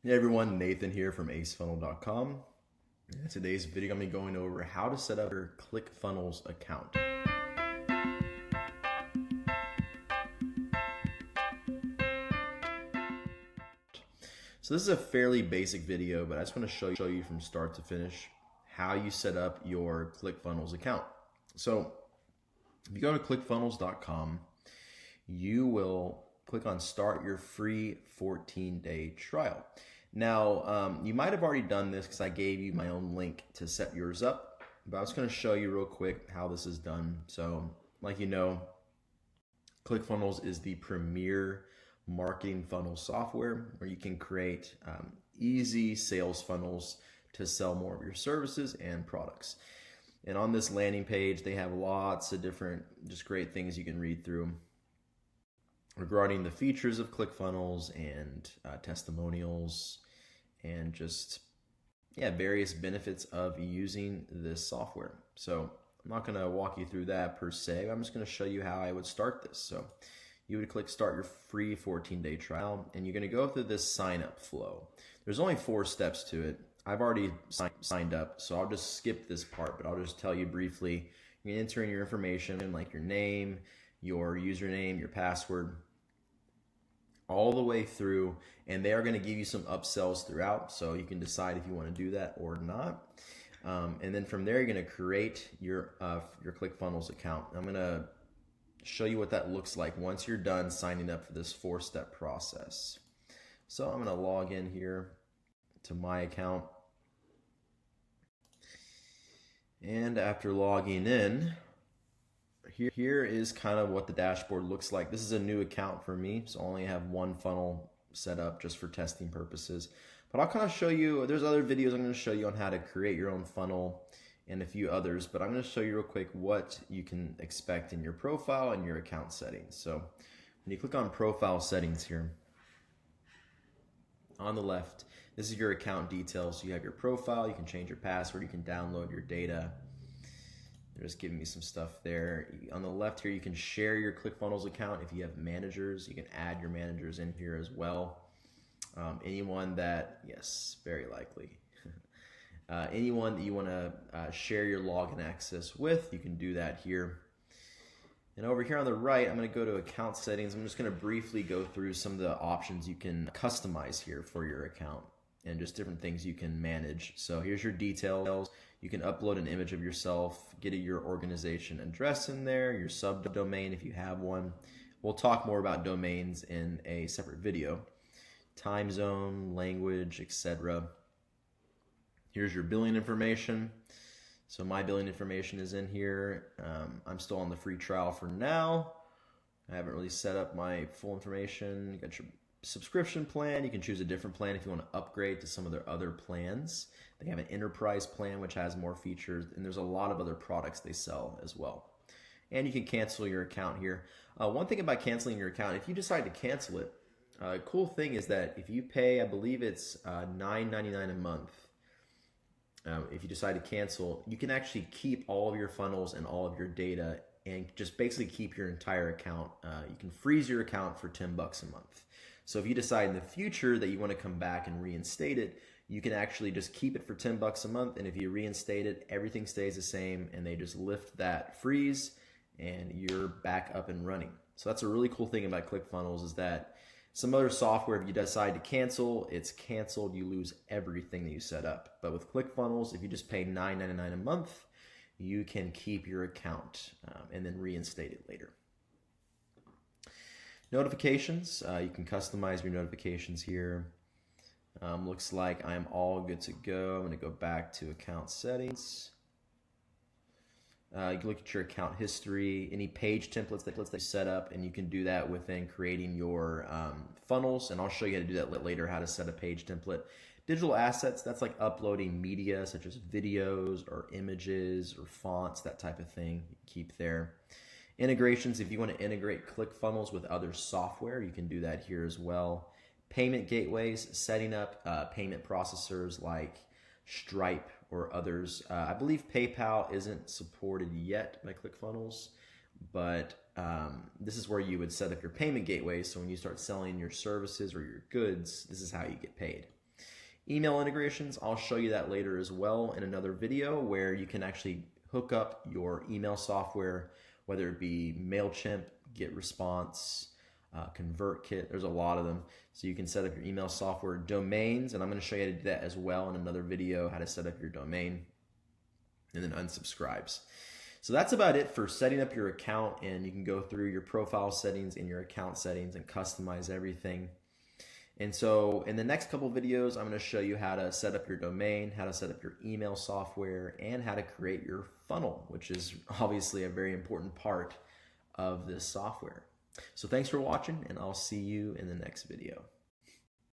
Hey everyone, Nathan here from acefunnel.com. In today's video, I'm going to be going over how to set up your Clickfunnels account. So this is a fairly basic video, but I just want to show you from start to finish how you set up your Clickfunnels account. So if you go to clickfunnels.com, you will click on start your free 14-day trial. Now, you might have already done this because I gave you my own link to set yours up, but I was going to show you real quick how this is done. So like you know, ClickFunnels is the premier marketing funnel software where you can create easy sales funnels to sell more of your services and products. And on this landing page, they have lots of different just great things you can read through regarding the features of ClickFunnels and testimonials and just various benefits of using this software. So I'm not going to walk you through that per se. I'm just going to show you how I would start this. So you would click start your free 14-day trial, and you're going to go through this sign up flow. There's only 4 steps to it. I've already signed up, so I'll just skip this part, but I'll just tell you briefly. You're going to enter in your information like your name, your username, your password, all the way through, and they are going to give you some upsells throughout, so you can decide if you want to do that or not. And then from there, you're going to create your ClickFunnels account. I'm going to show you what that looks like once you're done signing up for this 4-step process. So I'm going to log in here to my account, and after logging in, here is kind of what the dashboard looks like. This is a new account for me, so I only have one funnel set up just for testing purposes. But I'll kind of show you, there's other videos I'm going to show you on how to create your own funnel and a few others, but I'm going to show you real quick what you can expect in your profile and your account settings. So when you click on profile settings here, on the left, this is your account details. So you have your profile, you can change your password, you can download your data. They're just giving me some stuff there. On the left here, you can share your ClickFunnels account. If you have managers, you can add your managers in here as well. Anyone that, yes, very likely. Anyone that you want to share your login access with, you can do that here. And over here on the right, I'm going to go to account settings. I'm just going to briefly go through some of the options you can customize here for your account and just different things you can manage. So here's your details. You can upload an image of yourself, get your organization address in there, your subdomain if you have one. We'll talk more about domains in a separate video. Time zone, language, etc. Here's your billing information. So my billing information is in here. I'm still on the free trial for now. I haven't really set up my full information. You got your subscription plan. You can choose a different plan if you want to upgrade to some of their other plans. They have an enterprise plan which has more features, and there's a lot of other products they sell as well. And you can cancel your account here. One thing about canceling your account, if you decide to cancel it, cool thing is that if you pay, I believe it's $9.99 a month, if you decide to cancel, you can actually keep all of your funnels and all of your data and just basically keep your entire account. You can freeze your account for $10 a month. So if you decide in the future that you want to come back and reinstate it, you can actually just keep it for $10 a month, and if you reinstate it, everything stays the same, and they just lift that freeze and you're back up and running. So that's a really cool thing about ClickFunnels, is that some other software, if you decide to cancel, it's canceled. You lose everything that you set up. But with ClickFunnels, if you just pay $9.99 a month, you can keep your account and then reinstate it later. Notifications, you can customize your notifications here. Looks like I'm all good to go. I'm going to go back to account settings. You can look at your account history, any page templates that you set up, and you can do that within creating your funnels. And I'll show you how to do that later, how to set a page template. Digital assets, that's like uploading media such as videos or images or fonts, that type of thing. You keep there. Integrations, if you want to integrate ClickFunnels with other software, you can do that here as well. Payment gateways, setting up payment processors like Stripe or others. I believe PayPal isn't supported yet by ClickFunnels, but this is where you would set up your payment gateway. So when you start selling your services or your goods, this is how you get paid. Email integrations, I'll show you that later as well in another video where you can actually hook up your email software, whether it be MailChimp, GetResponse, ConvertKit, there's a lot of them. So you can set up your email software, domains, and I'm going to show you how to do that as well in another video, how to set up your domain, and then unsubscribes. So that's about it for setting up your account, and you can go through your profile settings and your account settings and customize everything. And so in the next couple videos, I'm going to show you how to set up your domain, how to set up your email software, and how to create your funnel, which is obviously a very important part of this software. So thanks for watching, and I'll see you in the next video.